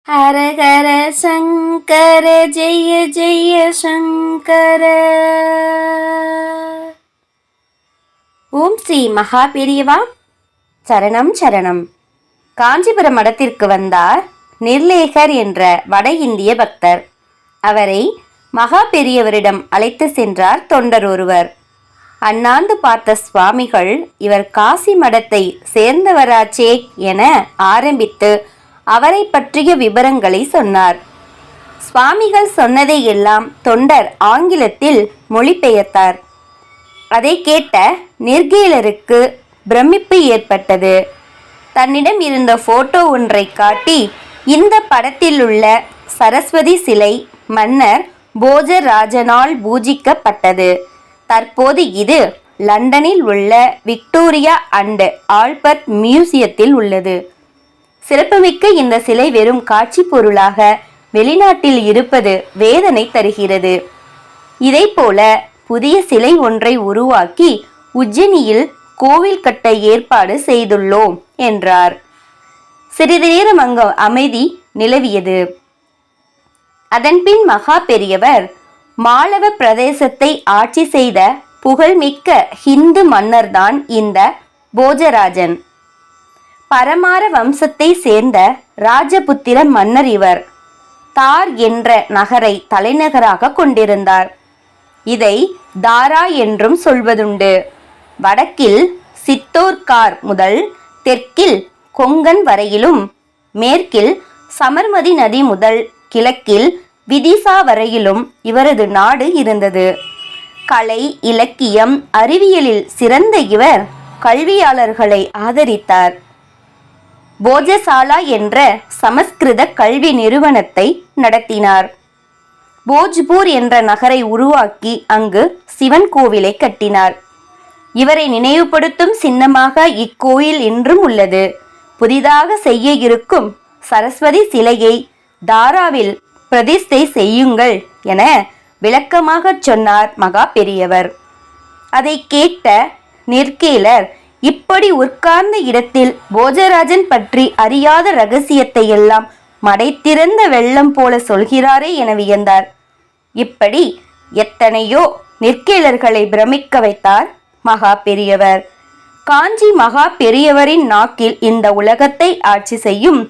ஹர ஹர சங்கர ஜெய ஜெய சங்கர. ஓம் ஸ்ரீ மகா பெரியவா சரணம் சரணம். காஞ்சிபுரம் மடத்திற்கு வந்தார் நிர்லேகர் என்ற வட இந்திய பக்தர். அவரை மகா பெரியவரிடம் அழைத்து சென்றார் தொண்டர் ஒருவர். அண்ணாந்து பார்த்த சுவாமிகள், இவர் காசி மடத்தை சேர்ந்தவராச்சே என ஆரம்பித்து அவரை பற்றிய விவரங்களை சொன்னார். சுவாமிகள் சொன்னதை எல்லாம் தொண்டர் ஆங்கிலத்தில் மொழிபெயர்த்தார். அதை கேட்ட நிர்கேலருக்கு பிரமிப்பு ஏற்பட்டது. தன்னிடம் இருந்த போட்டோ ஒன்றை காட்டி, இந்த படத்தில் உள்ள சரஸ்வதி சிலை மன்னர் போஜராஜனால் பூஜிக்கப்பட்டது. தற்போது இது லண்டனில் உள்ள விக்டோரியா அண்ட் ஆல்பர்ட் மியூசியத்தில் உள்ளது. சிறப்புமிக்க இந்த சிலை வெறும் காட்சி பொருளாக வெளிநாட்டில் இருப்பது வேதனை தருகிறது. இதைப்போல புதிய சிலை ஒன்றை உருவாக்கி உஜ்ஜயினியில் கோவில் கட்ட ஏற்பாடு செய்துள்ளோம் என்றார். சிறிது நேரம் அங்கு அமைதி நிலவியது. அதன்பின் மகா பெரியவர், மாலவ பிரதேசத்தை ஆட்சி செய்த புகழ்மிக்க ஹிந்து மன்னர்தான் இந்த போஜராஜன். பரமார வம்சத்தை சேர்ந்த ராஜபுத்திர மன்னர் இவர். தார் என்ற நகரை தலைநகராக கொண்டிருந்தார். இதை தாரா என்றும் சொல்வதுண்டு. வடக்கில் சித்தோர்கார் முதல் தெற்கில் கொங்கன் வரையிலும், மேற்கில் சமர்மதி நதி முதல் கிழக்கில் விதிசா வரையிலும் இவரது நாடு இருந்தது. கலை, இலக்கியம், அறிவியலில் சிறந்த இவர் கல்வியாளர்களை ஆதரித்தார். போஜசாலா என்ற சமஸ்கிருத கல்வி நிறுவனத்தை நடத்தினார். போஜ்பூர் என்ற நகரை உருவாக்கி அங்கு சிவன் கோவிலை கட்டினார். இவரை நினைவுபடுத்தும் சின்னமாக இக்கோயில் இன்றும் உள்ளது. புதிதாக செய்ய இருக்கும் சரஸ்வதி சிலையை தாராவில் பிரதிஷ்டை செய்யுங்கள் என விளக்கமாக சொன்னார் மகா பெரியவர். அதை கேட்ட நிர்கேலர், இப்படி உட்கார்ந்த இடத்தில் போஜராஜன் பற்றி அறியாத ரகசியத்தை எல்லாம் மடைத்திறந்த வெள்ளம் போல சொல்கிறாரே என வியந்தார். இப்படி எத்தனையோ நிர்கேலர்களை பிரமிக்க வைத்தார் மகா பெரியவர். காஞ்சி மகா பெரியவரின் நாக்கில் இந்த உலகத்தை ஆட்சி செய்யும்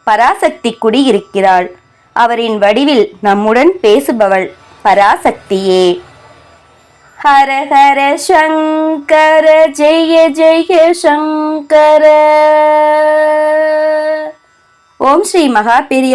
பராசக்தி குடியிருக்கிறாள். அவரின் வடிவில் நம்முடன் பேசுபவள் பராசக்தியே. ஹர ஹர சங்கர ஜெய ஜெய சங்கர. ஓம் ஸ்ரீ மகா பெரிய